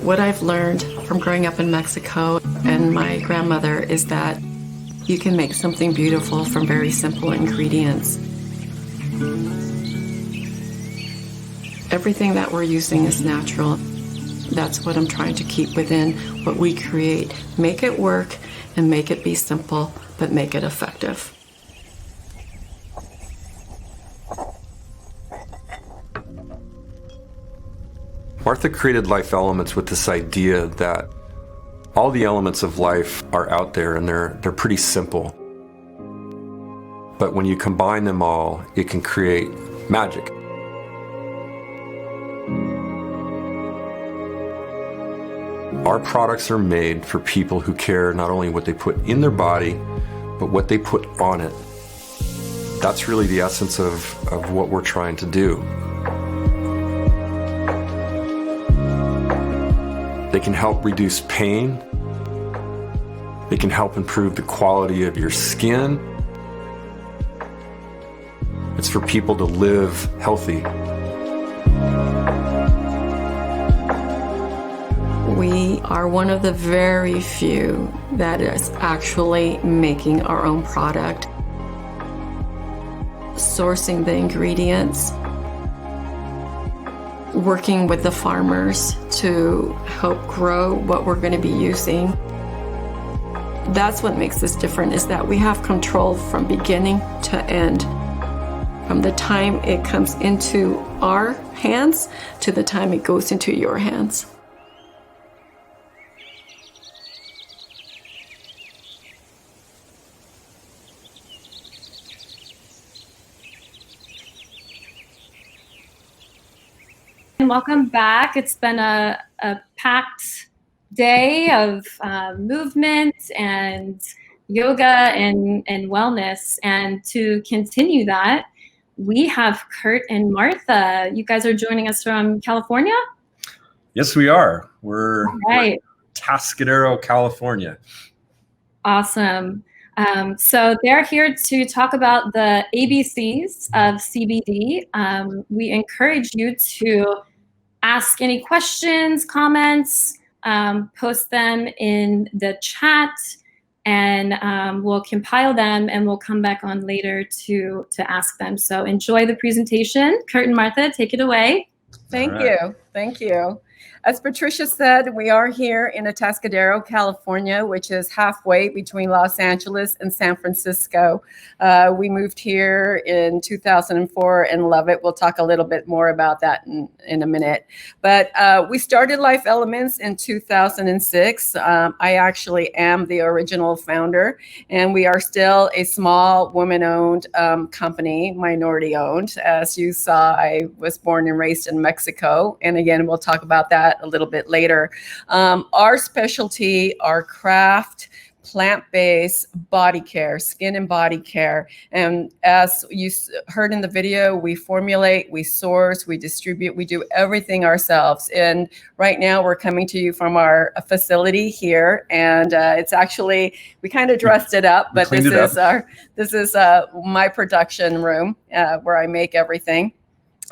What I've learned from growing up in Mexico and my grandmother is that you can make something beautiful from very simple ingredients. Everything that we're using is natural. That's what I'm trying to keep within what we create. Make it work and make it be simple, but make it effective. Martha created Life Elements with this idea that all the elements of life are out there and they're pretty simple. But when you combine them all, it can create magic. Our products are made for people who care not only what they put in their body, but what they put on it. That's really the essence of what we're trying to do. They can help reduce pain. They can help improve the quality of your skin. It's for people to live healthy. We are one of the very few that is actually making our own product, sourcing the ingredients, working with the farmers to help grow what we're going to be using. That's what makes this different, is that we have control from beginning to end. From the time it comes into our hands to the time it goes into your hands. Welcome back. It's been a packed day of movement and yoga and wellness. And to continue that, we have Kurt and Martha. You guys are joining us from California? Yes, we are. We're right. Tascadero, California. Awesome. So they're here to talk about the ABCs of CBD. We encourage you to ask any questions, comments, post them in the chat, and we'll compile them and we'll come back on later to ask them. So enjoy the presentation. Kurt and Martha, take it away. Thank you. Thank you. As Patricia said, we are here in Atascadero, California, which is halfway between Los Angeles and San Francisco. We moved here in 2004 and love it. We'll talk a little bit more about that in a minute. But we started Life Elements in 2006. I actually am the original founder, and we are still a small woman-owned company, minority-owned. As you saw, I was born and raised in Mexico. And again, we'll talk about that a little bit later. Our specialty, our craft, plant-based body care, skin and body care. And as you heard in the video, we formulate, we source, we distribute, we do everything ourselves. And right now we're coming to you from our facility here. And it's actually, we kind of dressed it up, but this is my production room where I make everything.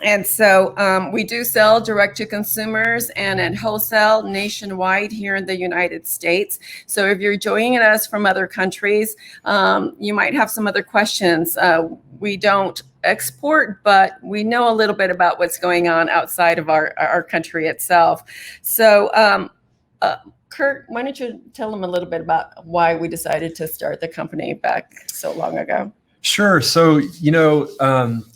And so we do sell direct to consumers and at wholesale nationwide here in the United States. So if you're joining us from other countries, you might have some other questions. We don't export, but we know a little bit about what's going on outside of our country itself. So Kurt, why don't you tell them a little bit about why we decided to start the company back so long ago? Sure. So,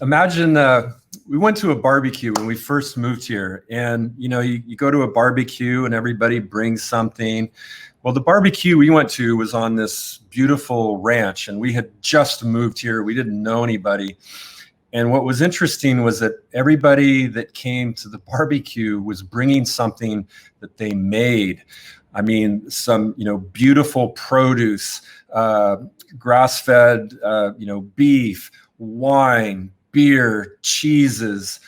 imagine we went to a barbecue when we first moved here, and, you go to a barbecue and everybody brings something. Well, the barbecue we went to was on this beautiful ranch, and we had just moved here. We didn't know anybody. And what was interesting was that everybody that came to the barbecue was bringing something that they made. I mean, some, beautiful produce, grass-fed, beef, wine, beer, cheeses,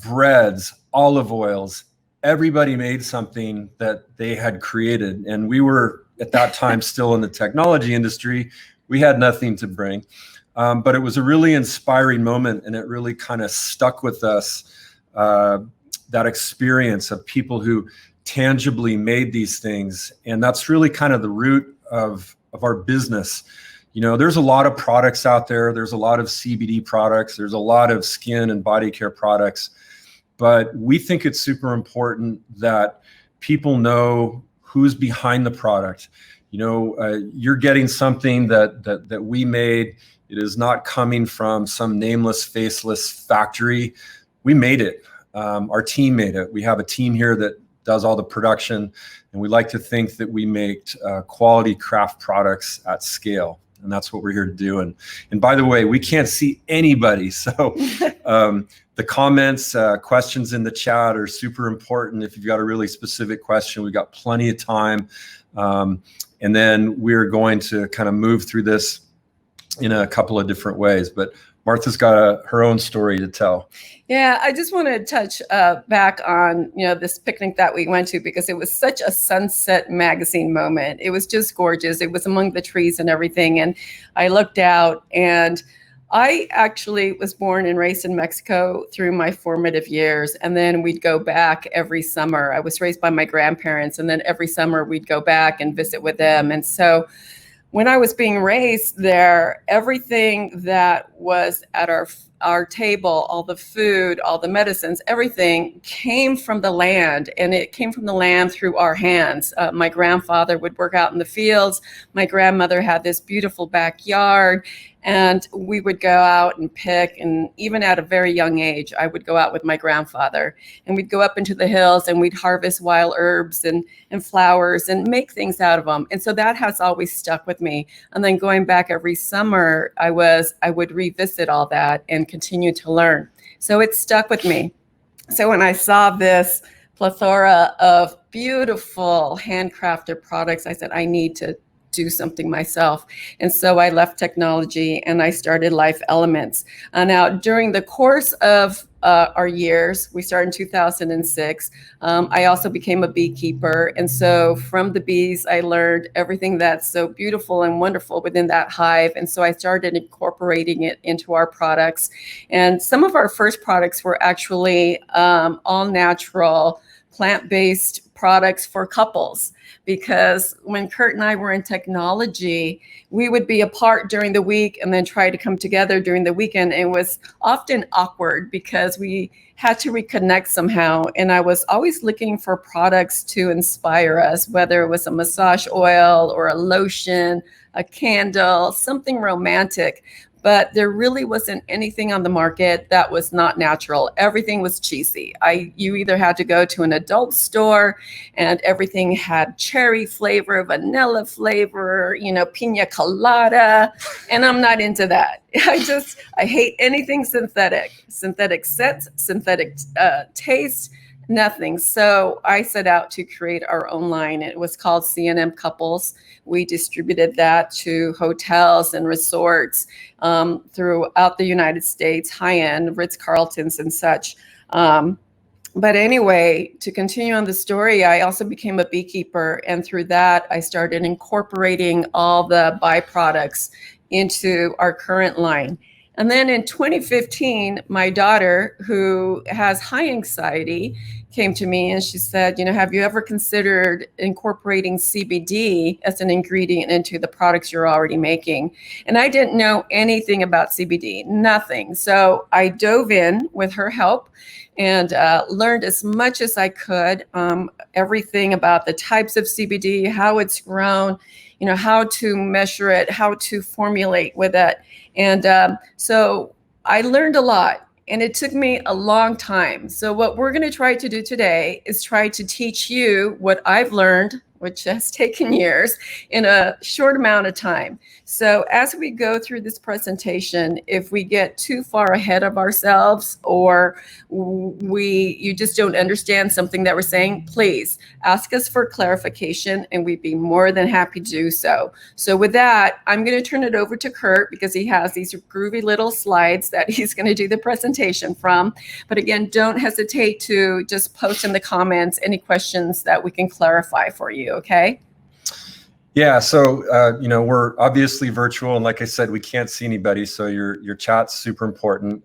breads, olive oils. Everybody made something that they had created. And we were, at that time, still in the technology industry. We had nothing to bring. But it was a really inspiring moment, and it really kind of stuck with us, that experience of people who tangibly made these things. And that's really kind of the root of our business. You know, there's a lot of products out there. There's a lot of CBD products. There's a lot of skin and body care products. But we think it's super important that people know who's behind the product. You know, you're getting something that we made. It is not coming from some nameless, faceless factory. We made it. Our team made it. We have a team here that does all the production, and we like to think that we make quality craft products at scale. And that's what we're here to do. And by the way, we can't see anybody. So the comments, questions in the chat are super important. If you've got a really specific question, we've got plenty of time. And then we're going to kind of move through this in a couple of different ways. But Martha's got her own story to tell. Yeah, I just want to touch back on, you know, this picnic that we went to, because it was such a Sunset magazine moment. It was just gorgeous. It was among the trees and everything. And I looked out, and I actually was born and raised in Mexico through my formative years. And then we'd go back every summer. I was raised by my grandparents, and then every summer we'd go back and visit with them. And so when I was being raised there, everything that was at our table, all the food, all the medicines, everything came from the land, and it came from the land through our hands. My grandfather would work out in the fields. My grandmother had this beautiful backyard, and we would go out and pick. And even at a very young age, I would go out with my grandfather, and we'd go up into the hills, and we'd harvest wild herbs and flowers and make things out of them. And so that has always stuck with me. And then going back every summer, I would revisit all that and continue to learn. So it stuck with me. So when I saw this plethora of beautiful handcrafted products, I said, I need to do something myself. And so I left technology and I started Life Elements. Now, during the course of our years, we started in 2006. I also became a beekeeper. And so from the bees, I learned everything that's so beautiful and wonderful within that hive. And so I started incorporating it into our products. And some of our first products were actually all natural, plant-based products for couples, because when Kurt and I were in technology, we would be apart during the week and then try to come together during the weekend. It was often awkward because we had to reconnect somehow. And I was always looking for products to inspire us, whether it was a massage oil or a lotion, a candle, something romantic. But there really wasn't anything on the market that was not natural. Everything was cheesy. You either had to go to an adult store and everything had cherry flavor, vanilla flavor, pina colada. And I'm not into that. I hate anything synthetic scent, synthetic taste, nothing. So I set out to create our own line. It was called C&M Couples. We distributed that to hotels and resorts throughout the United States, high-end Ritz-Carltons and such. But anyway, to continue on the story, I also became a beekeeper. And through that, I started incorporating all the byproducts into our current line. And then in 2015, my daughter, who has high anxiety, came to me and she said, have you ever considered incorporating CBD as an ingredient into the products you're already making? And I didn't know anything about CBD, nothing. So I dove in with her help and learned as much as I could, everything about the types of CBD, how it's grown, how to measure it, how to formulate with it. And so I learned a lot, and it took me a long time. So what we're going to try to do today is try to teach you what I've learned, which has taken years, in a short amount of time. So as we go through this presentation, if we get too far ahead of ourselves or you just don't understand something that we're saying, please ask us for clarification and we'd be more than happy to do so. So with that, I'm going to turn it over to Kurt because he has these groovy little slides that he's going to do the presentation from. But again, don't hesitate to just post in the comments any questions that we can clarify for you. Okay. Yeah. So, we're obviously virtual, and like I said, we can't see anybody. So your chat's super important.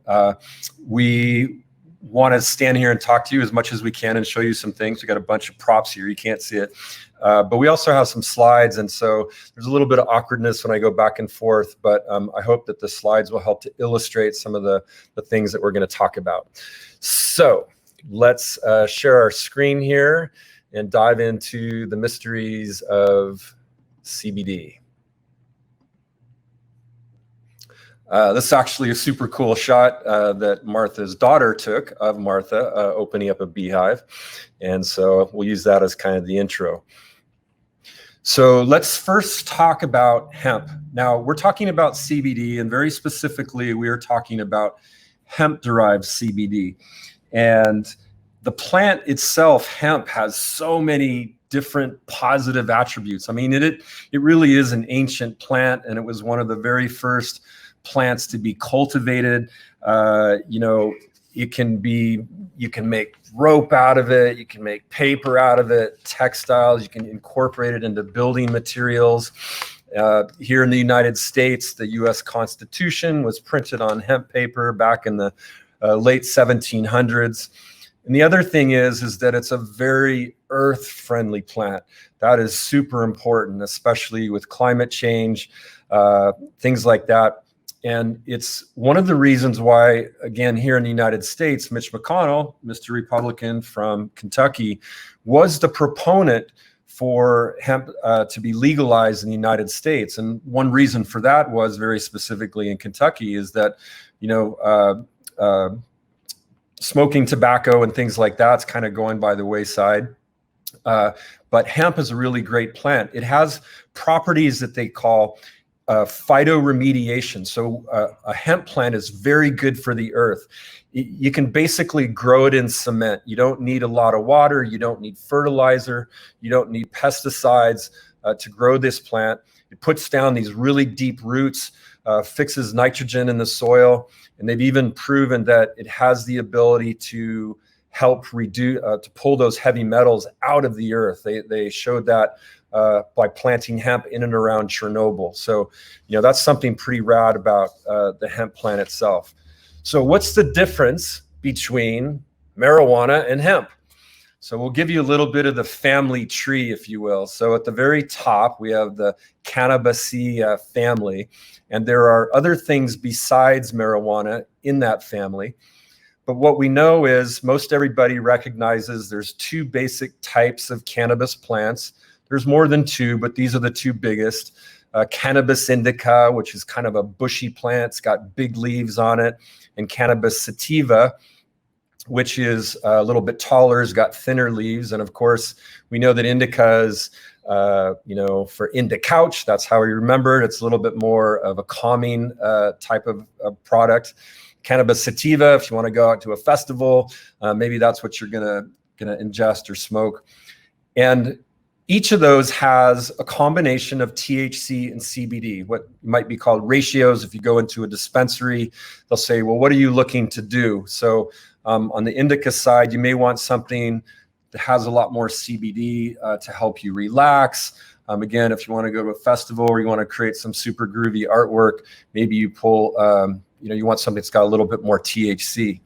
We want to stand here and talk to you as much as we can and show you some things. We got a bunch of props here. You can't see it. But we also have some slides. And so there's a little bit of awkwardness when I go back and forth. But I hope that the slides will help to illustrate some of the things that we're going to talk about. So let's share our screen here and dive into the mysteries of CBD. This is actually a super cool shot that Martha's daughter took of Martha opening up a beehive. And so we'll use that as kind of the intro. So let's first talk about hemp. Now, we're talking about CBD, and very specifically, we are talking about hemp-derived CBD. And the plant itself, hemp, has so many different positive attributes. I mean, it really is an ancient plant, and it was one of the very first plants to be cultivated. You know, you can make rope out of it, you can make paper out of it, textiles, you can incorporate it into building materials. Here in the United States, the US Constitution was printed on hemp paper back in the late 1700s. And the other thing is that it's a very earth-friendly plant. That is super important, especially with climate change, things like that. And it's one of the reasons why, again, here in the United States, Mitch McConnell, Mr. Republican from Kentucky, was the proponent for hemp to be legalized in the United States. And one reason for that was, very specifically in Kentucky, is that, you know, smoking tobacco and things like that's kind of going by the wayside. But hemp is a really great plant. It has properties that they call phytoremediation. So a hemp plant is very good for the earth. You can basically grow it in cement. You don't need a lot of water. You don't need fertilizer. You don't need pesticides to grow this plant. It puts down these really deep roots, fixes nitrogen in the soil. And they've even proven that it has the ability to help reduce, to pull those heavy metals out of the earth. They showed that by planting hemp in and around Chernobyl. So, you know, that's something pretty rad about the hemp plant itself. So what's the difference between marijuana and hemp? So we'll give you a little bit of the family tree, if you will. So at the very top, we have the Cannabaceae family, and there are other things besides marijuana in that family. But what we know is most everybody recognizes there's two basic types of cannabis plants. There's more than two, but these are the two biggest. Cannabis indica, which is kind of a bushy plant. It's got big leaves on it. And Cannabis sativa, which is a little bit taller, has got thinner leaves. And of course, we know that indica is, you know, for indicouch. That's how we remember it. It's a little bit more of a calming type of product. Cannabis sativa, if you want to go out to a festival, maybe that's what you're gonna ingest or smoke. And each of those has a combination of THC and CBD, what might be called ratios. If you go into a dispensary, they'll say, well, what are you looking to do? So on the indica side, you may want something that has a lot more CBD to help you relax. Again, if you want to go to a festival or you want to create some super groovy artwork, maybe you pull, you know, you want something that's got a little bit more THC.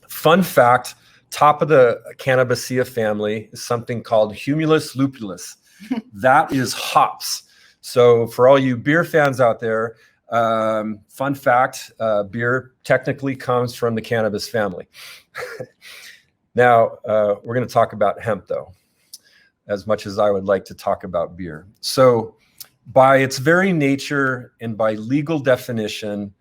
Fun fact, top of the Cannabaceae family is something called Humulus lupulus. That is hops. So for all you beer fans out there, fun fact, beer technically comes from the cannabis family. Now, we're going to talk about hemp, though, as much as I would like to talk about beer. So by its very nature and by legal definition,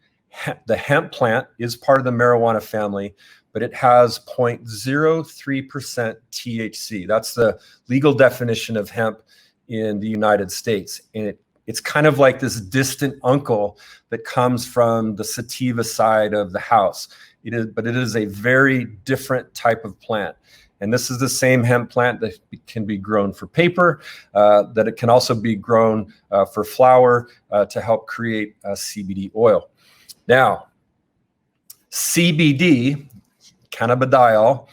the hemp plant is part of the marijuana family, but it has 0.03% THC. That's the legal definition of hemp in the United States. And it's kind of like this distant uncle that comes from the sativa side of the house. But it is a very different type of plant. And this is the same hemp plant that can be grown for paper, that it can also be grown for flour to help create CBD oil. Now, CBD, cannabidiol,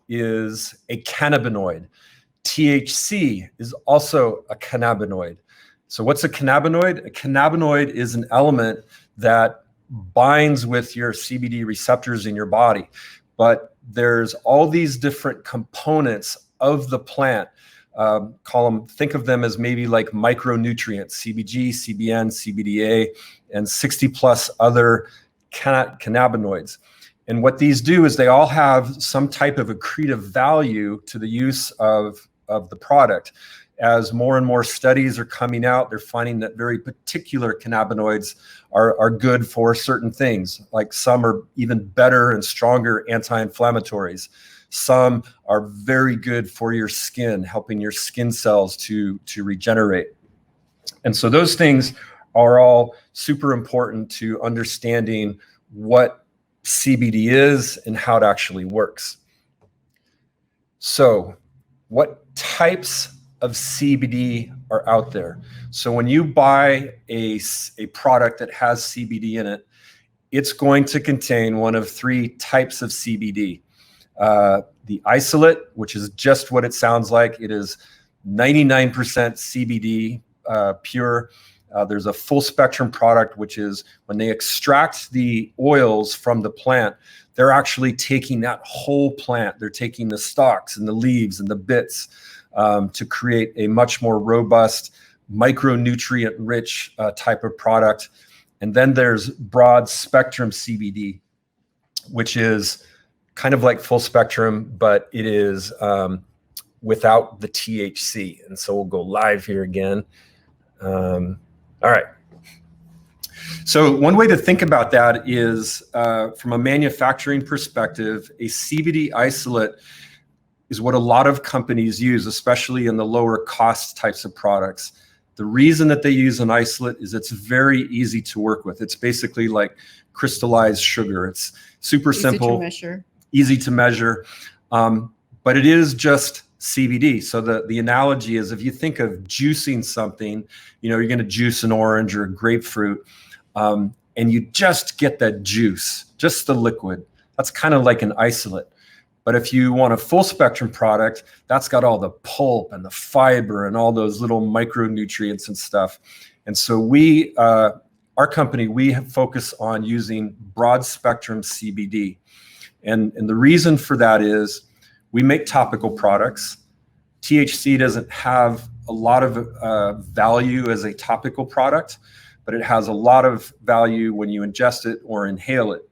is a cannabinoid. THC is also a cannabinoid. So what's a cannabinoid? A cannabinoid is an element that binds with your CBD receptors in your body. But there's all these different components of the plant. Think of them as maybe like micronutrients, CBG, CBN, CBDA, and 60 plus other cannabinoids. And what these do is they all have some type of accretive value to the use of the product. As more and more studies are coming out, they're finding that very particular cannabinoids are good for certain things. Like some are even better and stronger anti-inflammatories. Some are very good for your skin, helping your skin cells to regenerate. And so those things are all super important to understanding what CBD is and how it actually works. So what types of CBD are out there? So when you buy a product that has CBD in it, it's going to contain one of three types of CBD. The isolate, which is just what it sounds like. It is 99% CBD pure. There's a full spectrum product, which is when they extract the oils from the plant, they're actually taking that whole plant. They're taking the stalks and the leaves and the bits to create a much more robust, micronutrient rich type of product. And then there's broad spectrum CBD, which is kind of like full spectrum, but it is without the THC. And so we'll go live here again. All right. So one way to think about that is from a manufacturing perspective, a CBD isolate is what a lot of companies use, especially in the lower cost types of products. The reason that they use an isolate is it's very easy to work with. It's basically like crystallized sugar. It's super simple, easy to measure, but it is just CBD. So the analogy is if you think of juicing something, you're going to juice an orange or a grapefruit, and you just get that juice, just the liquid. That's kind of like an isolate. But if you want a full spectrum product, that's got all the pulp and the fiber and all those little micronutrients and stuff. And so our company, we focus on using broad spectrum CBD. And the reason for that is we make topical products. THC doesn't have a lot of value as a topical product, but it has a lot of value when you ingest it or inhale it.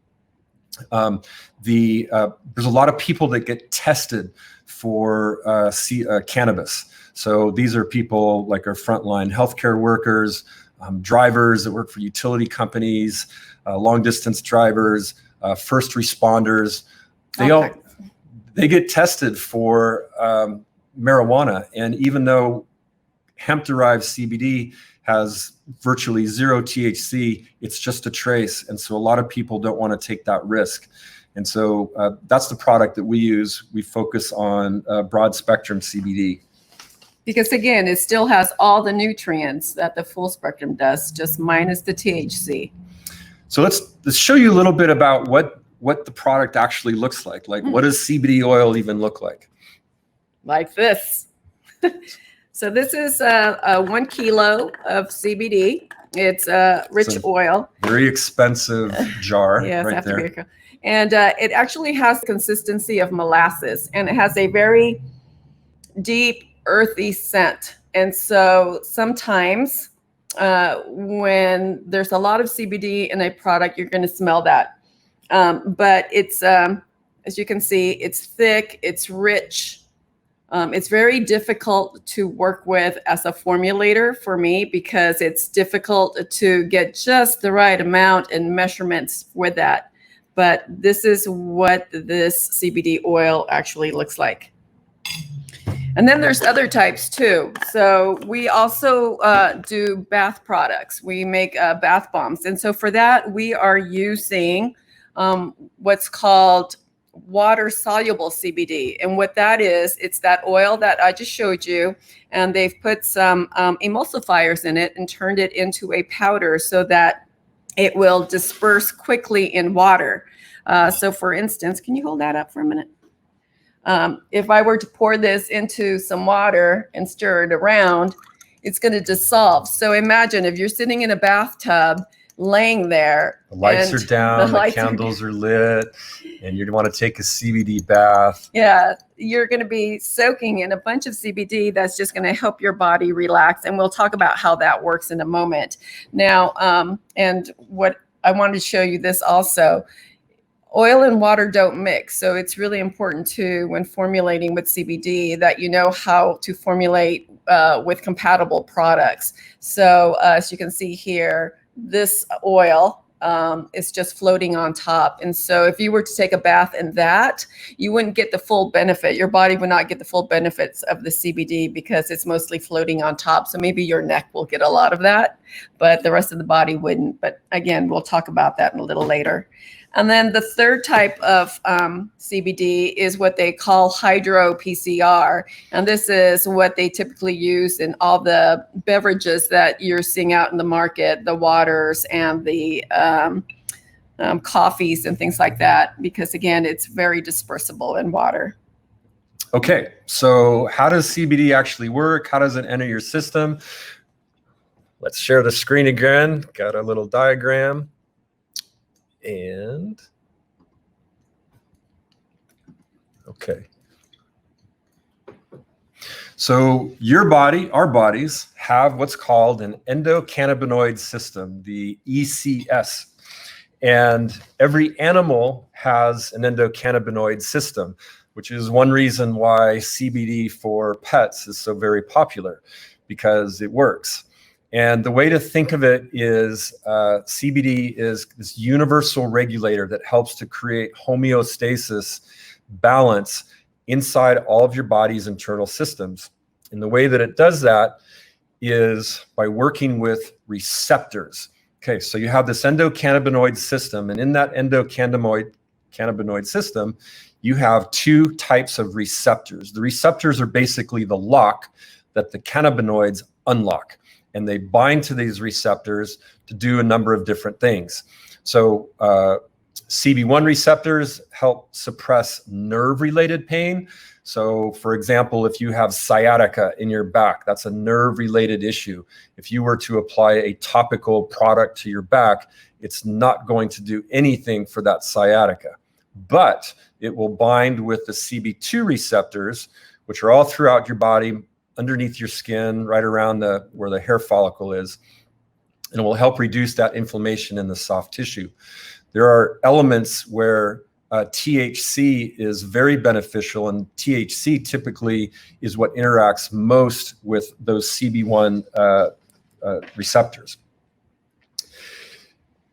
There's a lot of people that get tested for cannabis. So these are people like our frontline healthcare workers, drivers that work for utility companies, long distance drivers, first responders. They get tested for marijuana. And even though hemp-derived CBD has virtually zero THC, it's just a trace. And so a lot of people don't want to take that risk. And so that's the product that we use. We focus on broad spectrum CBD. Because again, it still has all the nutrients that the full spectrum does, just minus the THC. So let's show you a little bit about what the product actually looks like. Like, what does CBD oil even look like? Like this. So this is 1 kilo of CBD. It's a rich oil. Very expensive jar. Yes, right there. And it actually has consistency of molasses, and it has a very deep, earthy scent. And so sometimes when there's a lot of CBD in a product, you're going to smell that. But it's, as you can see, it's thick, it's rich. It's very difficult to work with as a formulator for me because it's difficult to get just the right amount and measurements with that. But this is what this CBD oil actually looks like. And then there's other types too. So we also do bath products. We make bath bombs. And so for that, we are using what's called water soluble CBD. And what that is, it's that oil that I just showed you, and they've put some emulsifiers in it and turned it into a powder so that it will disperse quickly in water. So for instance, can you hold that up for a minute? If I were to pour this into some water and stir it around, it's going to dissolve. So imagine if you're sitting in a bathtub laying there. The lights and are down, the lights are candles are lit, and you want to take a CBD bath. Yeah, you're going to be soaking in a bunch of CBD that's just going to help your body relax. And we'll talk about how that works in a moment. Now, and what I wanted to show you this also, oil and water don't mix. So it's really important too, when formulating with CBD, that you know how to formulate with compatible products. So as you can see here, this oil is just floating on top. And so if you were to take a bath in that, you wouldn't get the full benefit. Your body would not get the full benefits of the CBD because it's mostly floating on top. So maybe your neck will get a lot of that, but the rest of the body wouldn't. But again, we'll talk about that in a little later. And then the third type of CBD is what they call hydro PCR. And this is what they typically use in all the beverages that you're seeing out in the market, the waters and the coffees and things like that, because again, it's very dispersible in water. Okay, so how does CBD actually work? How does it enter your system? Let's share the screen again. Got a little diagram. And okay. So your body, our bodies, have what's called an endocannabinoid system, the ECS. And every animal has an endocannabinoid system, which is one reason why CBD for pets is so very popular, because it works. And the way to think of it is CBD is this universal regulator that helps to create homeostasis, balance inside all of your body's internal systems. And the way that it does that is by working with receptors. Okay, so you have this endocannabinoid system, and in that endocannabinoid system, you have two types of receptors. The receptors are basically the lock that the cannabinoids unlock. And they bind to these receptors to do a number of different things. So CB1 receptors help suppress nerve-related pain. So for example, if you have sciatica in your back, that's a nerve-related issue. If you were to apply a topical product to your back, it's not going to do anything for that sciatica. But it will bind with the CB2 receptors, which are all throughout your body, underneath your skin, right around where the hair follicle is, and it will help reduce that inflammation in the soft tissue. There are elements where THC is very beneficial, and THC typically is what interacts most with those CB1 receptors.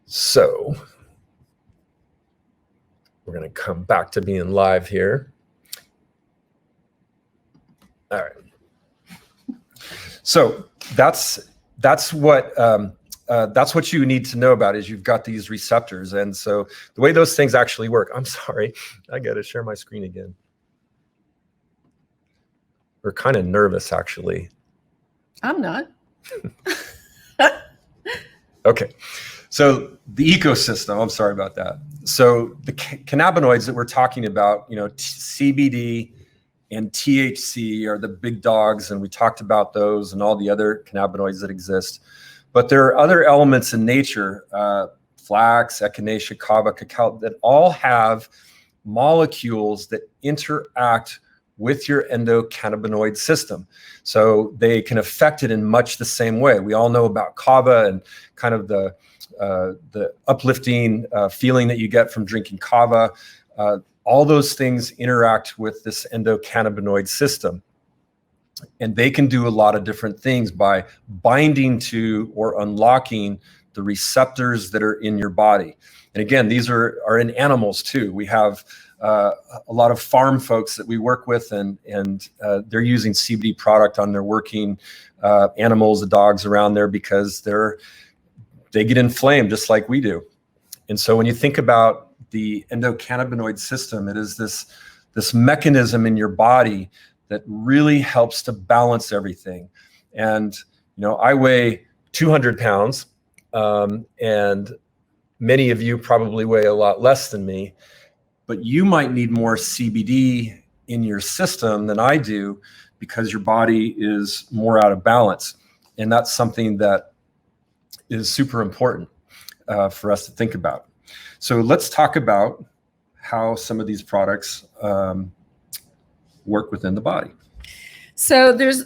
So we're going to come back to being live here. All right. So that's what you need to know about, is you've got these receptors. And so the way those things actually work, I'm sorry, I got to share my screen again. We're kind of nervous, actually. I'm not. Okay. So the ecosystem, I'm sorry about that. So the cannabinoids that we're talking about, CBD and THC are the big dogs, and we talked about those and all the other cannabinoids that exist. But there are other elements in nature, flax, echinacea, kava, cacao, that all have molecules that interact with your endocannabinoid system. So they can affect it in much the same way. We all know about kava and kind of the uplifting feeling that you get from drinking kava. All those things interact with this endocannabinoid system. And they can do a lot of different things by binding to or unlocking the receptors that are in your body. And again, these are in animals too. We have a lot of farm folks that we work with, and they're using CBD product on their working animals, the dogs around there, because they get inflamed just like we do. And so when you think about the endocannabinoid system, it is this mechanism in your body that really helps to balance everything. And I weigh 200 pounds, and many of you probably weigh a lot less than me, but you might need more CBD in your system than I do, because your body is more out of balance. And that's something that is super important. for us to think about. So let's talk about how some of these products work within the body. So there's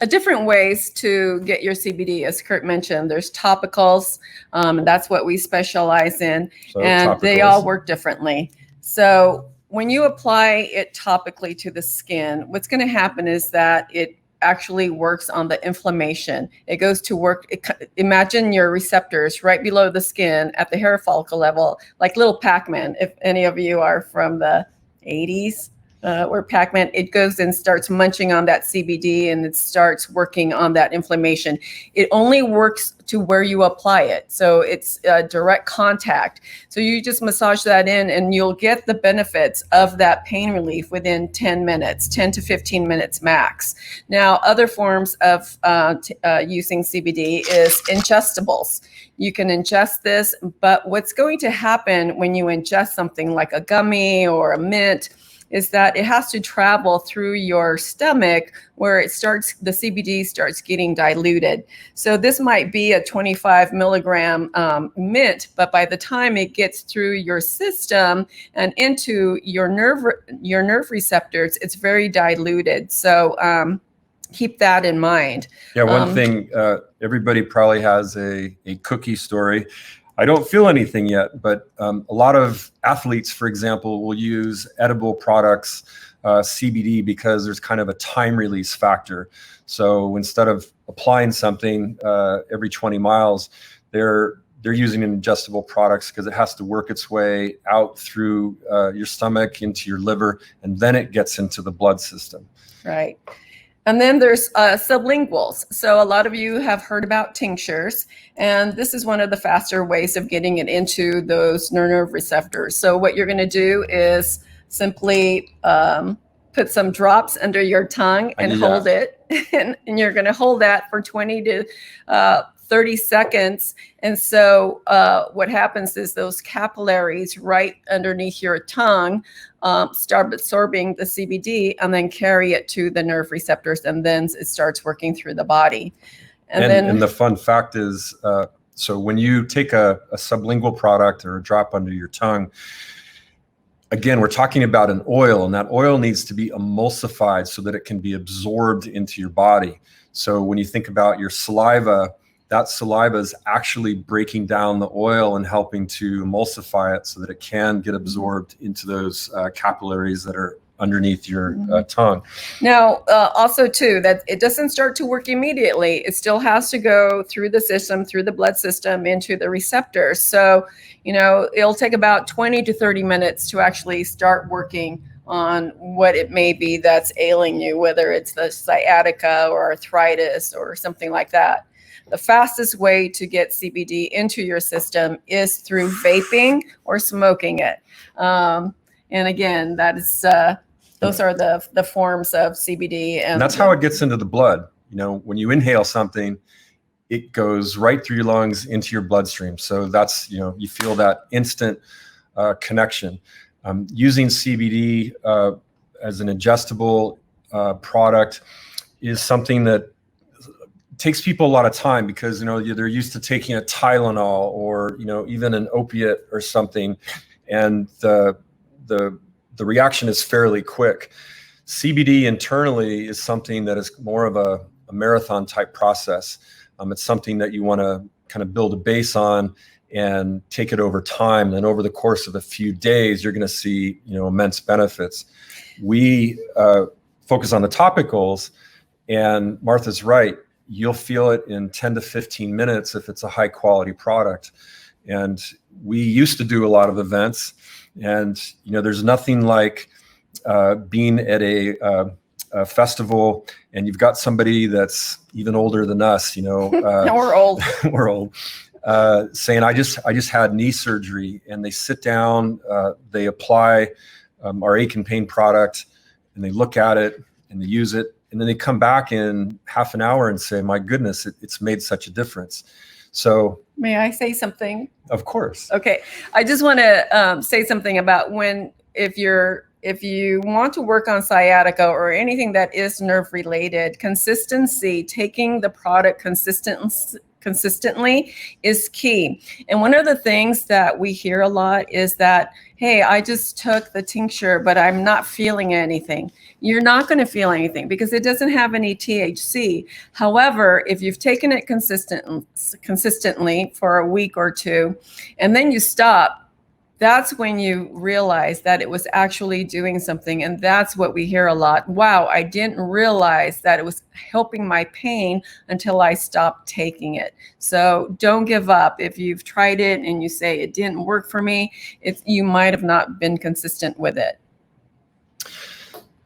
different ways to get your CBD, as Kurt mentioned. There's topicals, and that's what we specialize in, So and they topicals. all work differently. So when you apply it topically to the skin, what's going to happen is that it actually works on the inflammation. It goes to work. Imagine your receptors right below the skin at the hair follicle level, like little Pac-Man. If any of you are from the 80s, where Pac-Man, it goes and starts munching on that CBD and it starts working on that inflammation. It only works to where you apply it. So it's direct contact. So you just massage that in and you'll get the benefits of that pain relief within 10 minutes, 10 to 15 minutes max. Now, other forms of using CBD is ingestibles. You can ingest this, but what's going to happen when you ingest something like a gummy or a mint is that it has to travel through your stomach where the CBD starts getting diluted. So this might be a 25 milligram mint, but by the time it gets through your system and into your nerve receptors, it's very diluted. So keep that in mind. Yeah, one thing, everybody probably has a cookie story. I don't feel anything yet, but a lot of athletes, for example, will use edible products, CBD, because there's kind of a time release factor. So instead of applying something every 20 miles, they're using ingestible products because it has to work its way out through your stomach into your liver, and then it gets into the blood system. Right. And then there's sublinguals. So a lot of you have heard about tinctures, and this is one of the faster ways of getting it into those nerve receptors. So what you're going to do is simply put some drops under your tongue and hold it, and you're going to hold that for 20 to 30 seconds. And so what happens is those capillaries right underneath your tongue start absorbing the CBD and then carry it to the nerve receptors, and then it starts working through the body. And the fun fact is, so when you take a sublingual product or a drop under your tongue, again, we're talking about an oil, and that oil needs to be emulsified so that it can be absorbed into your body. So when you think about your saliva, that saliva is actually breaking down the oil and helping to emulsify it so that it can get absorbed into those capillaries that are underneath your tongue. Now, also too, that it doesn't start to work immediately. It still has to go through the system, through the blood system, into the receptors. So, it'll take about 20 to 30 minutes to actually start working on what it may be that's ailing you, whether it's the sciatica or arthritis or something like that. The fastest way to get CBD into your system is through vaping or smoking it. And again, that is those are the forms of CBD. And that's how it gets into the blood. When you inhale something, it goes right through your lungs into your bloodstream. So that's, you feel that instant connection. Using CBD as an ingestible product is something that takes people a lot of time because they're used to taking a Tylenol or even an opiate or something, and the reaction is fairly quick. CBD internally is something that is more of a marathon type process. It's something that you want to kind of build a base on and take it over time. And over the course of a few days, you're going to see immense benefits. We focus on the topicals, and Martha's right. You'll feel it in 10 to 15 minutes if it's a high quality product. And we used to do a lot of events, and there's nothing like being at a festival and you've got somebody that's even older than us, we're old. We're old. Saying, I just had knee surgery, and they sit down, they apply our ache and pain product, and they look at it and they use it. And then they come back in half an hour and say, my goodness, it's made such a difference. So may I say something? Of course. Okay. I just want to say something about if you want to work on sciatica or anything that is nerve related, consistency, taking the product consistently is key. And one of the things that we hear a lot is that, hey, I just took the tincture, but I'm not feeling anything. You're not going to feel anything because it doesn't have any THC. However, if you've taken it consistently for a week or two, and then you stop, that's when you realize that it was actually doing something. And that's what we hear a lot. Wow, I didn't realize that it was helping my pain until I stopped taking it. So don't give up. If you've tried it and you say it didn't work for me, you might have not been consistent with it.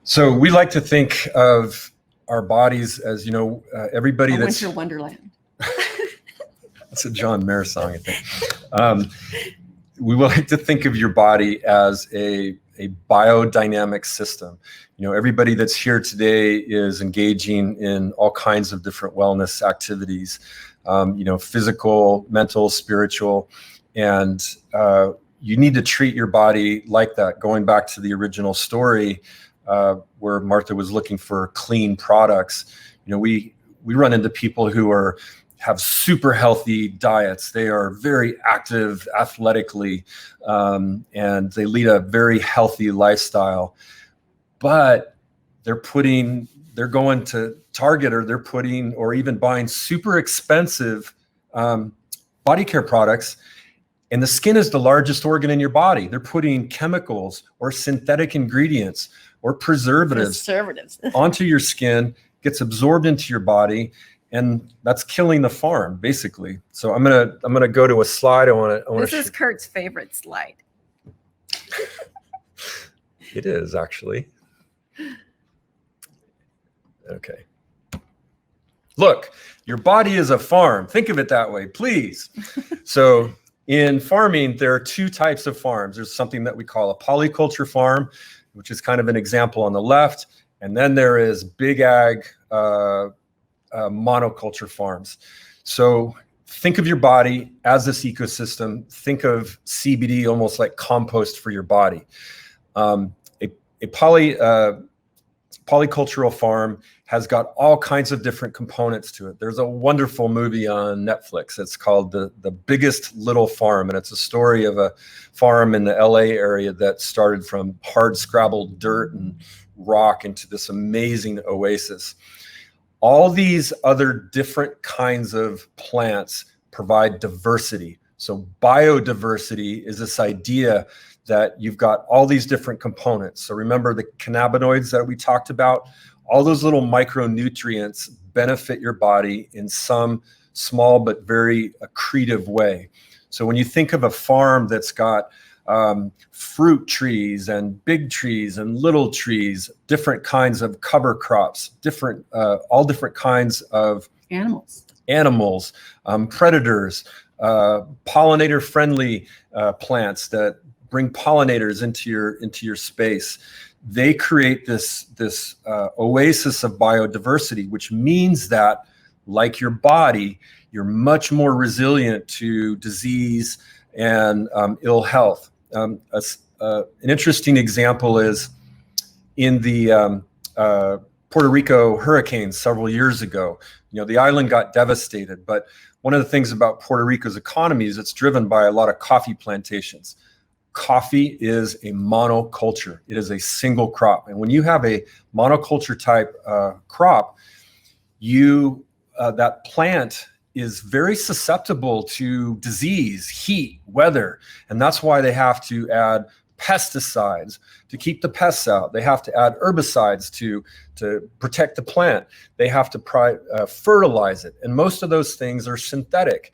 So we like to think of our bodies as, everybody that's Winter Wonderland. That's a John Mayer song, I think. We like to think of your body as a biodynamic system. Everybody that's here today is engaging in all kinds of different wellness activities, physical, mental, spiritual, and you need to treat your body like that. Going back to the original story where Martha was looking for clean products, we run into people who have super healthy diets. They are very active athletically, and they lead a very healthy lifestyle. But they're going to Target, or even buying super expensive body care products. And the skin is the largest organ in your body. They're putting chemicals or synthetic ingredients or preservatives onto your skin, gets absorbed into your body, and that's killing the farm, basically. So I'm gonna go to a slide. This is Kurt's favorite slide. It is actually. Okay. Look, your body is a farm. Think of it that way, please. So in farming, there are two types of farms. There's something that we call a polyculture farm, which is kind of an example on the left, and then there is big ag. Monoculture farms. So think of your body as this ecosystem. Think of CBD almost like compost for your body. A polycultural farm has got all kinds of different components to it. There's a wonderful movie on Netflix. It's called The Biggest Little Farm, and it's a story of a farm in the LA area that started from hard scrabbled dirt and rock into this amazing oasis. All these other different kinds of plants provide diversity. So biodiversity is this idea that you've got all these different components. So remember the cannabinoids that we talked about? All those little micronutrients benefit your body in some small but very accretive way. So when you think of a farm that's got fruit trees and big trees and little trees, different kinds of cover crops, all different kinds of animals, predators, pollinator-friendly plants that bring pollinators into your space. They create this oasis of biodiversity, which means that, like your body, you're much more resilient to disease and ill health. An interesting example is in the Puerto Rico hurricanes several years ago. The island got devastated, but one of the things about Puerto Rico's economy is it's driven by a lot of coffee plantations. Coffee is a monoculture. It is a single crop. And when you have a monoculture type crop, that plant is very susceptible to disease, heat, weather. And that's why they have to add pesticides to keep the pests out. They have to add herbicides to protect the plant. They have to fertilize it. And most of those things are synthetic.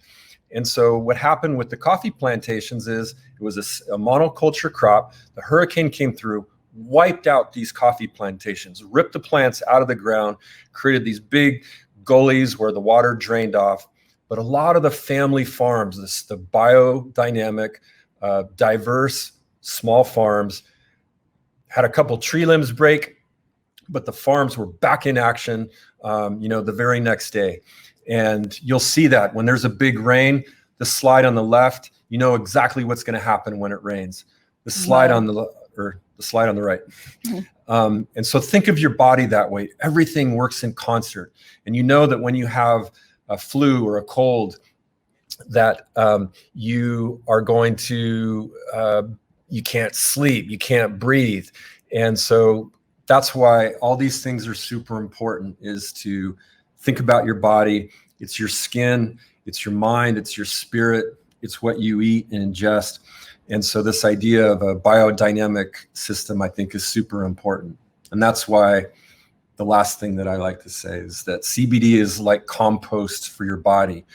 And so what happened with the coffee plantations is it was a monoculture crop. The hurricane came through, wiped out these coffee plantations, ripped the plants out of the ground, created these big gullies where the water drained off. But a lot of the family farms, the biodynamic, diverse, small farms, had a couple tree limbs break, but the farms were back in action, the very next day. And you'll see that when there's a big rain, the slide on the left, you know exactly what's going to happen when it rains. The slide on the slide on the right. Mm-hmm. And so think of your body that way. Everything works in concert. And you know that when you have a flu or a cold, that you are going to, you can't sleep, you can't breathe. And so that's why all these things are super important, is to think about your body. It's your skin, it's your mind, it's your spirit, it's what you eat and ingest. And so this idea of a biodynamic system, I think, is super important. And that's why the last thing that I like to say is that CBD is like compost for your body.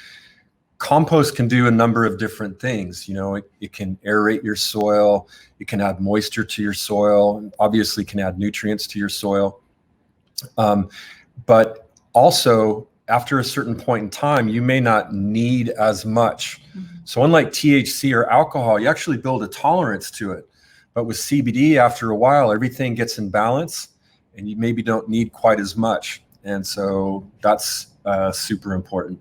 Compost can do a number of different things. You know, it can aerate your soil, it can add moisture to your soil, and obviously can add nutrients to your soil. But also, after a certain point in time, you may not need as much. So unlike THC or alcohol, you actually build a tolerance to it. But with CBD, after a while, everything gets in balance and you maybe don't need quite as much. And so that's super important.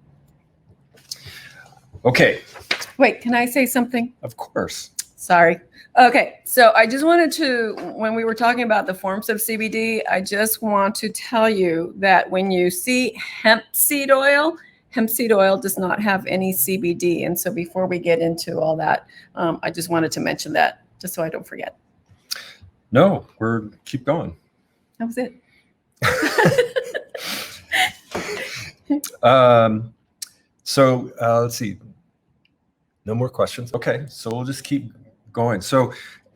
Okay. Wait, can I say something? Of course. Sorry. Okay, so I just wanted to, when we were talking about the forms of CBD, I just want to tell you that when you see hemp seed oil does not have any CBD. And so before we get into all that, I just wanted to mention that, just so I don't forget. No, keep going. That was it. Let's see. No more questions. Okay, so we'll just keep going. So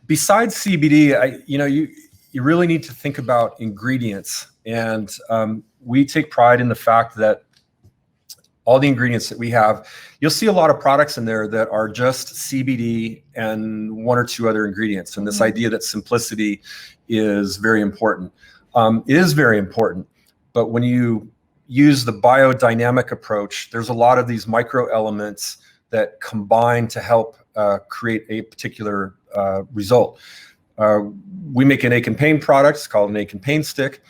besides CBD, you really need to think about ingredients. And we take pride in the fact that all the ingredients that we have, you'll see a lot of products in there that are just CBD and one or two other ingredients. And this idea that simplicity is very important. It is very important. But when you use the biodynamic approach, there's a lot of these micro elements that combine to help create a particular result. We make an ache and pain product. It's called an ache and pain stick.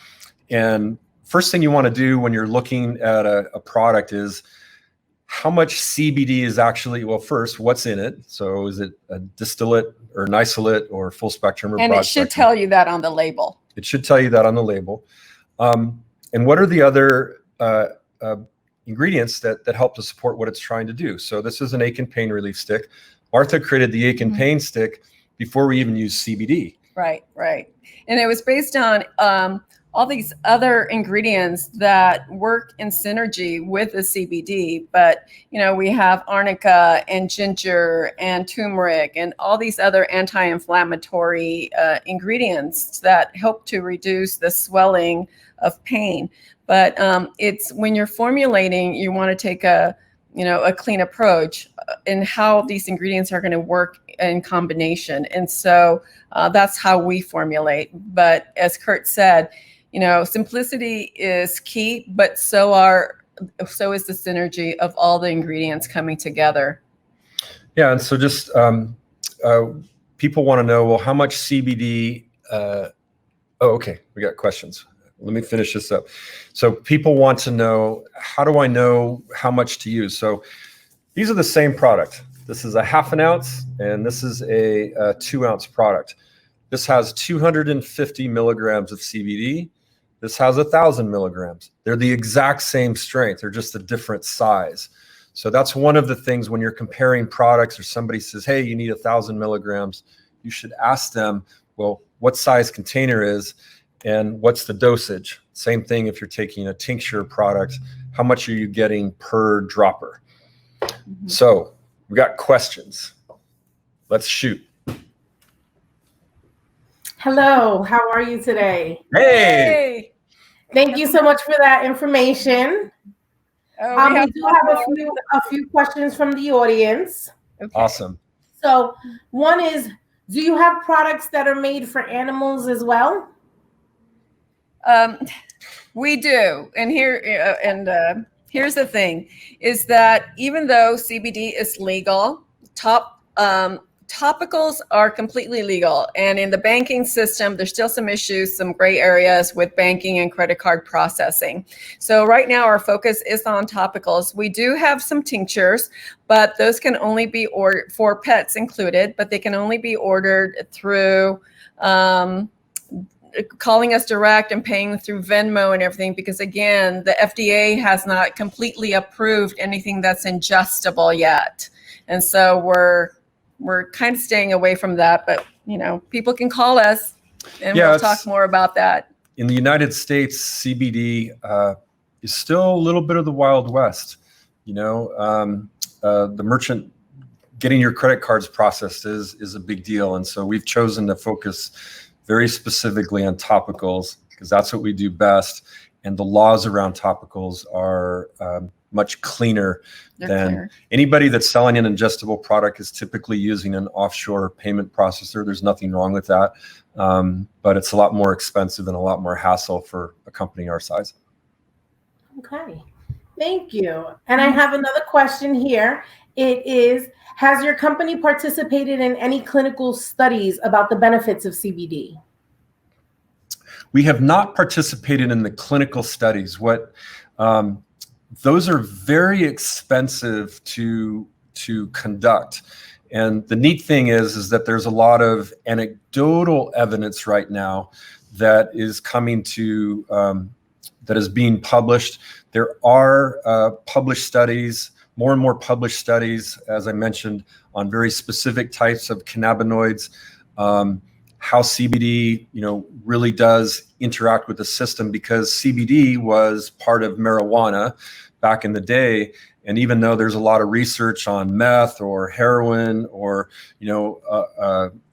And first thing you want to do when you're looking at a product is how much CBD is actually, well, first, what's in it? So is it a distillate or an isolate or full spectrum or broad spectrum? And it should tell you that on the label. It should tell you that on the label. And what are the other ingredients that help to support what it's trying to do? So this is an ache and pain relief stick. Martha created the ache and pain stick before we even used CBD. Right. And it was based on all these other ingredients that work in synergy with the CBD. But, we have arnica and ginger and turmeric and all these other anti-inflammatory ingredients that help to reduce the swelling of pain. But it's when you're formulating, you want to take a clean approach in how these ingredients are going to work in combination. And so that's how we formulate. But as Kurt said, simplicity is key, but so is the synergy of all the ingredients coming together. Yeah, and so just people want to know, well, how much CBD? Okay, we got questions. Let me finish this up. So people want to know, how do I know how much to use? So these are the same product. This is a 1/2 ounce, and this is a 2 ounce product. This has 250 milligrams of CBD. This has 1,000 milligrams. They're the exact same strength. They're just a different size. So that's one of the things when you're comparing products, or somebody says, hey, you need 1,000 milligrams, you should ask them, well, what size container is and what's the dosage? Same thing if you're taking a tincture product, how much are you getting per dropper? So we got questions. Let's shoot. Hello, how are you today? Hey! Thank you so much for that information. We do have a few questions from the audience. Okay. Awesome. So one is, do you have products that are made for animals as well? We do. And here's the thing, is that even though CBD is legal, topicals are completely legal. And in the banking system, there's still some issues, some gray areas with banking and credit card processing. So right now our focus is on topicals. We do have some tinctures, but those can only be ordered for pets included, but they can only be ordered through calling us direct and paying through Venmo and everything, because again, the FDA has not completely approved anything that's ingestible yet. And so we're kind of staying away from that, but people can call us and we'll talk more about that. In the United States, CBD is still a little bit of the Wild West. The merchant getting your credit cards processed is a big deal. And so we've chosen to focus very specifically on topicals because that's what we do best. And the laws around topicals are much cleaner than anybody that's selling an ingestible product is typically using an offshore payment processor. There's nothing wrong with that. But it's a lot more expensive and a lot more hassle for a company our size. Okay, thank you. And I have another question here. It is, has your company participated in any clinical studies about the benefits of CBD? We have not participated in the clinical studies. Those are very expensive to conduct. And the neat thing is that there's a lot of anecdotal evidence right now that is coming to, that is being published. There are published studies, more and more published studies, as I mentioned, on very specific types of cannabinoids, how CBD, really does interact with the system, because CBD was part of marijuana back in the day. And even though there's a lot of research on meth or heroin or,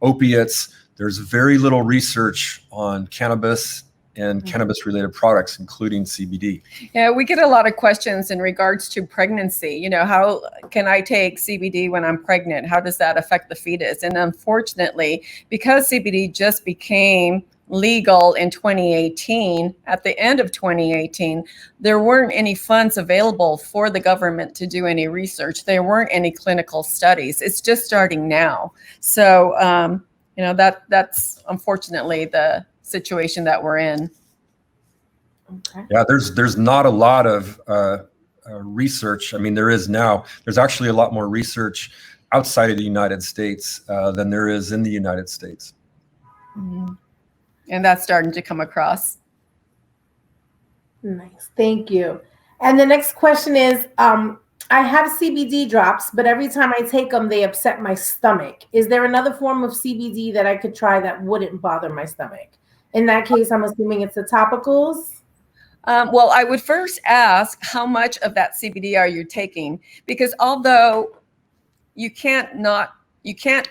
opiates, there's very little research on cannabis and cannabis-related products, including CBD. Yeah, we get a lot of questions in regards to pregnancy. How can I take CBD when I'm pregnant? How does that affect the fetus? And unfortunately, because CBD just became legal in 2018, at the end of 2018, there weren't any funds available for the government to do any research. There weren't any clinical studies. It's just starting now. So, that's unfortunately the situation that we're in. Okay. Yeah, there's not a lot of research. I mean, there is now. There's actually a lot more research outside of the United States than there is in the United States. Mm-hmm. And that's starting to come across. Nice, thank you. And the next question is, I have CBD drops, but every time I take them, they upset my stomach. Is there another form of CBD that I could try that wouldn't bother my stomach? In that case, I'm assuming it's the topicals. Well, I would first ask, how much of that CBD are you taking? Because although you can't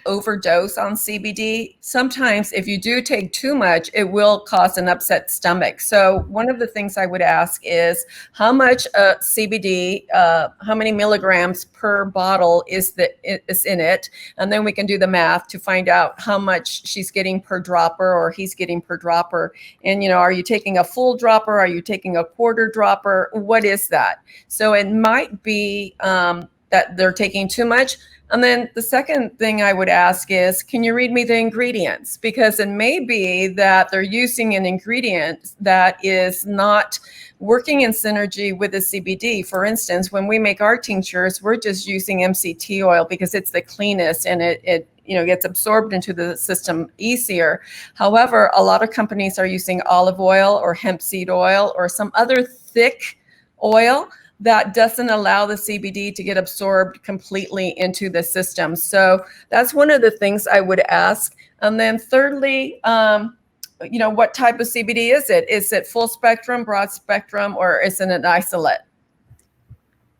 overdose on CBD, sometimes if you do take too much, it will cause an upset stomach. So one of the things I would ask is how much CBD, how many milligrams per bottle is in it? And then we can do the math to find out how much she's getting per dropper or he's getting per dropper. And, are you taking a full dropper? Are you taking a quarter dropper? What is that? So it might be that they're taking too much. And then the second thing I would ask is, can you read me the ingredients? Because it may be that they're using an ingredient that is not working in synergy with the CBD. For instance, when we make our tinctures, we're just using MCT oil because it's the cleanest and it gets absorbed into the system easier. However, a lot of companies are using olive oil or hemp seed oil or some other thick oil that doesn't allow the CBD to get absorbed completely into the system. So that's one of the things I would ask. And then thirdly, what type of CBD is it? Is it full spectrum, broad spectrum, or is it an isolate?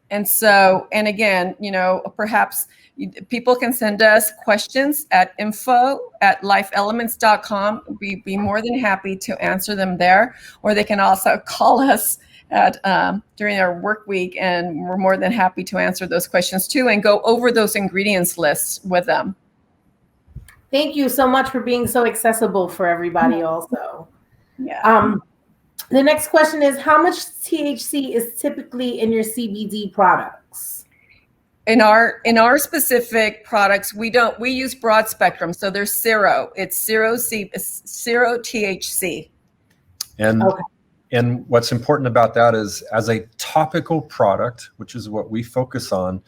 And so, and again, perhaps people can send us questions at info@lifeelements.com. We'd be more than happy to answer them there, or they can also call us during our work week, and we're more than happy to answer those questions too and go over those ingredients lists with them. Thank you so much for being so accessible for everybody also. Yeah. The next question is, how much THC is typically in your CBD products? In our specific products, we use broad spectrum. So there's zero. It's zero THC. And okay. And what's important about that is, as a topical product, which is what we focus on,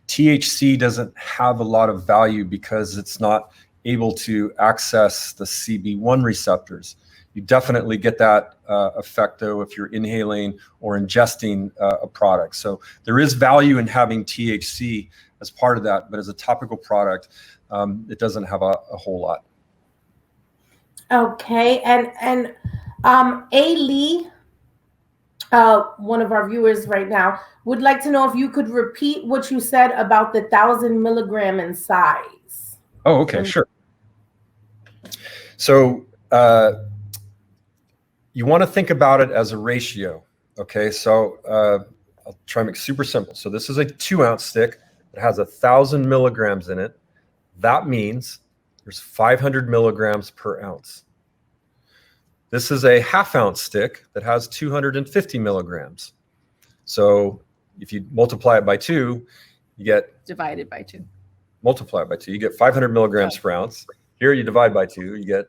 THC doesn't have a lot of value because it's not able to access the CB1 receptors. You definitely get that effect though if you're inhaling or ingesting a product. So there is value in having THC as part of that, but as a topical product, it doesn't have a whole lot. Okay, and A. Lee, one of our viewers right now, would like to know if you could repeat what you said about the 1,000 milligram in size. Oh, okay, sure. So you want to think about it as a ratio. Okay, so I'll try and make it super simple. So this is a 2-ounce stick that has 1,000 milligrams in it. That means there's 500 milligrams per ounce. This is a 1/2-ounce stick that has 250 milligrams. So if you multiply it by 2, you get Divided by 2. multiply it by 2, you get 500 milligrams per ounce. Here you divide by 2, you get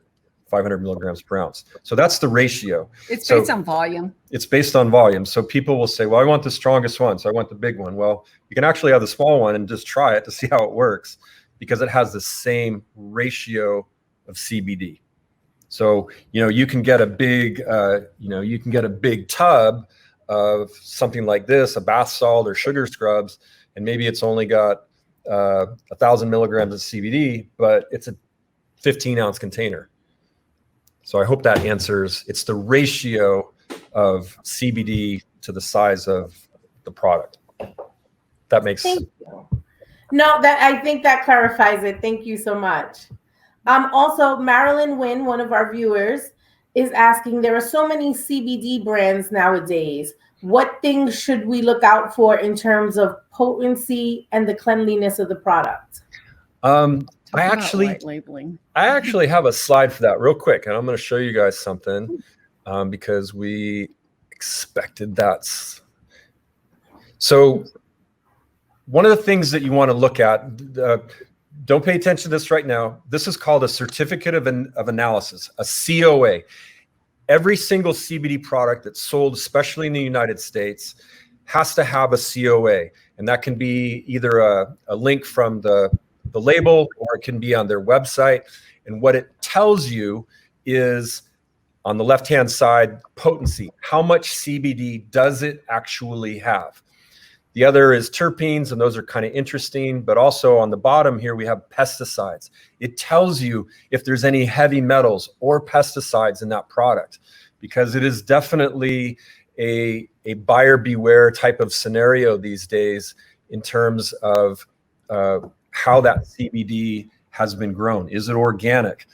500 milligrams per ounce. So that's the ratio. It's based on volume. It's based on volume. So people will say, well, I want the strongest one, so I want the big one. Well, you can actually have the small one and just try it to see how it works, because it has the same ratio of CBD. So, you can get a big, you can get a big tub of something like this, a bath salt or sugar scrubs, and maybe it's only got 1,000 milligrams of CBD, but it's a 15-ounce container. So I hope that answers. It's the ratio of CBD to the size of the product. That makes sense. No, I think that clarifies it. Thank you so much. Also, Marilyn Wynn, one of our viewers, is asking, there are so many CBD brands nowadays. What things should we look out for in terms of potency and the cleanliness of the product? I actually have a slide for that real quick, and I'm going to show you guys something because we expected that. So one of the things that you want to look at, don't pay attention to this right now. This is called a certificate of analysis, a COA. Every single CBD product that's sold, especially in the United States, has to have a COA. And that can be either a link from the label, or it can be on their website. And what it tells you is, on the left-hand side, potency. How much CBD does it actually have? The other is terpenes, and those are kind of interesting. But also on the bottom here, we have pesticides. It tells you if there's any heavy metals or pesticides in that product, because it is definitely a buyer beware type of scenario these days in terms of how that CBD has been grown. Is it organic?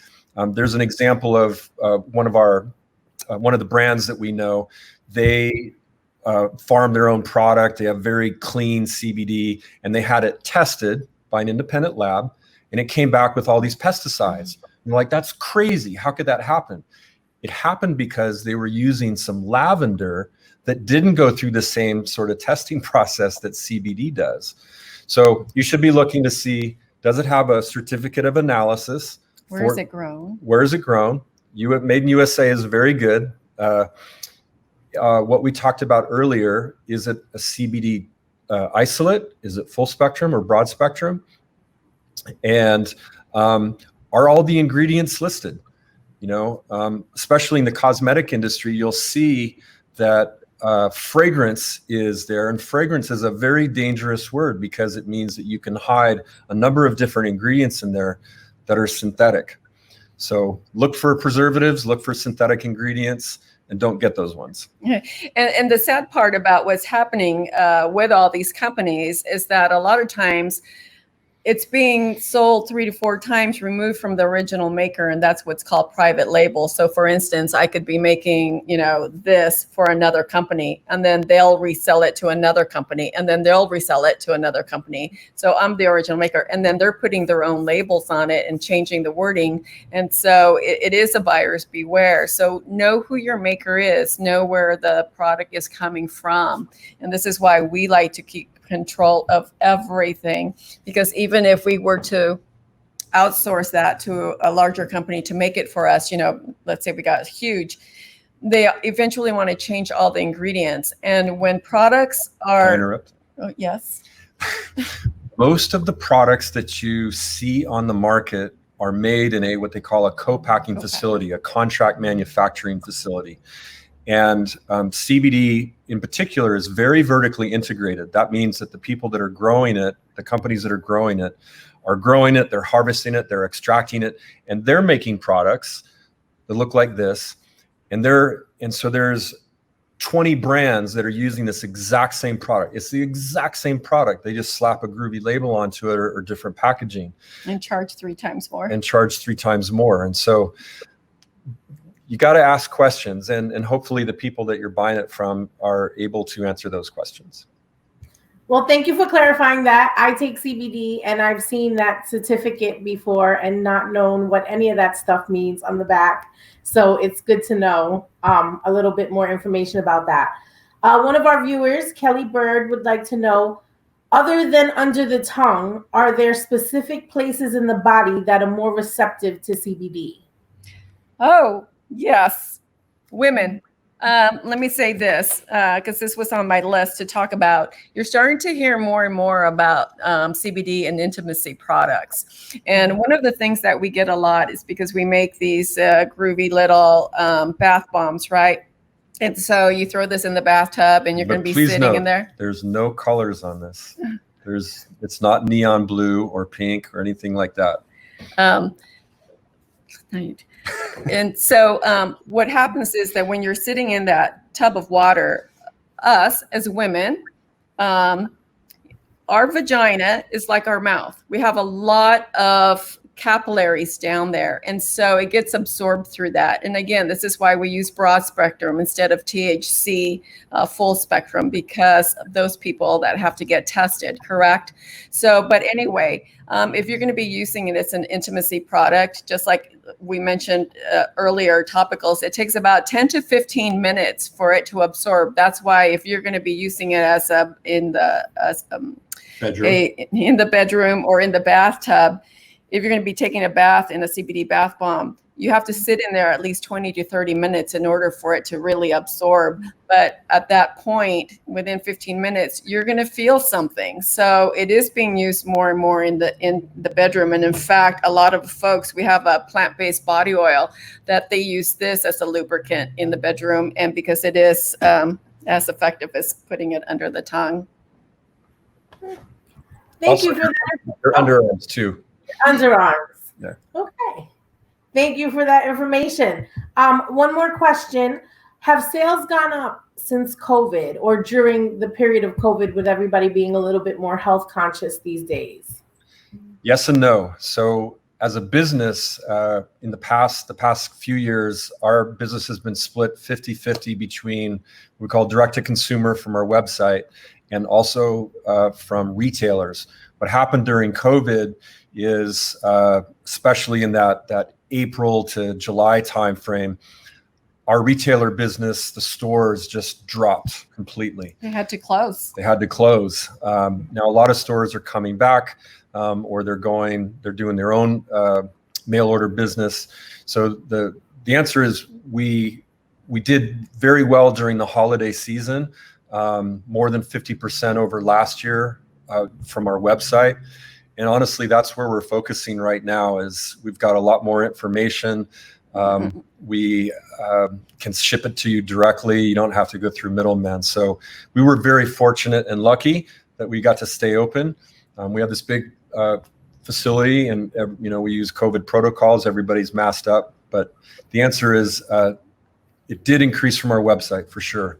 There's an example of one of the brands that we know. They farm their own product. They have very clean CBD, and they had it tested by an independent lab, and it came back with all these pesticides. And like, that's crazy. How could that happen? It happened because they were using some lavender that didn't go through the same sort of testing process that CBD does. So you should be looking to see, does it have a certificate of analysis? Where is it grown? Where is it grown? Made in USA is very good. What we talked about earlier, is it a CBD isolate? Is it full spectrum or broad spectrum? And are all the ingredients listed? Especially in the cosmetic industry, you'll see that fragrance is there, and fragrance is a very dangerous word because it means that you can hide a number of different ingredients in there that are synthetic. So look for preservatives, look for synthetic ingredients, and don't get those ones. And the sad part about what's happening with all these companies is that a lot of times it's being sold 3 to 4 times removed from the original maker, and that's what's called private label. So for instance, I could be making, this for another company, and then they'll resell it to another company, and then they'll resell it to another company. So I'm the original maker, and then they're putting their own labels on it and changing the wording. And so it is a buyer's beware. So know who your maker is, know where the product is coming from. And this is why we like to keep control of everything, because even if we were to outsource that to a larger company to make it for us, let's say we got huge, they eventually want to change all the ingredients. And when products are— Can I interrupt? Oh, yes. Most of the products that you see on the market are made in what they call a co-packing facility, a contract manufacturing facility. And CBD in particular is very vertically integrated. That means that the people that are growing it, the companies that are growing it, they're harvesting it, they're extracting it, and they're making products that look like this. And so there's 20 brands that are using this exact same product. It's the exact same product. They just slap a groovy label onto it or different packaging. And charge 3 times more. And so you got to ask questions, and hopefully the people that you're buying it from are able to answer those questions. Well, thank you for clarifying that. I take CBD and I've seen that certificate before and not known what any of that stuff means on the back. So it's good to know a little bit more information about that. One of our viewers, Kelly Bird, would like to know, other than under the tongue, are there specific places in the body that are more receptive to CBD? Oh, yes, women. Let me say this, because this was on my list to talk about. You're starting to hear more and more about CBD and intimacy products. And one of the things that we get a lot is because we make these groovy little bath bombs, right? And so you throw this in the bathtub and you're going to be sitting in there. There's no colors on this. It's not neon blue or pink or anything like that. And so what happens is that when you're sitting in that tub of water, us as women, our vagina is like our mouth. We have a lot of capillaries down there. And so it gets absorbed through that. And again, this is why we use broad spectrum instead of THC full spectrum, because of those people that have to get tested, correct? So, but anyway, if you're going to be using it as an intimacy product, just like we mentioned earlier, topicals, it takes about 10 to 15 minutes for it to absorb. That's why if you're going to be using it as in the bedroom or in the bathtub, if you're going to be taking a bath in a CBD bath bomb, you have to sit in there at least 20 to 30 minutes in order for it to really absorb. But at that point, within 15 minutes, you're going to feel something. So it is being used more and more in the bedroom. And in fact, a lot of folks, we have a plant-based body oil that they use this as a lubricant in the bedroom. And because it is as effective as putting it under the tongue. Thank you for that. Your underarms too. Underarms. Yeah. Okay. Thank you for that information. One more question. Have sales gone up since COVID or during the period of COVID with everybody being a little bit more health conscious these days? Yes and no. So as a business, in the past few years, our business has been split 50-50 between what we call direct to consumer from our website and also from retailers. What happened during COVID is, especially in that April to July timeframe, our retailer business, the stores just dropped completely. They had to close. Now a lot of stores are coming back, or they're doing their own mail order business. So the answer is we did very well during the holiday season, more than 50% over last year from our website. And honestly, that's where we're focusing right now. Is we've got a lot more information. We can ship it to you directly. You don't have to go through middlemen. So we were very fortunate and lucky that we got to stay open. We have this big facility, and we use COVID protocols. Everybody's masked up. But the answer is, it did increase from our website for sure.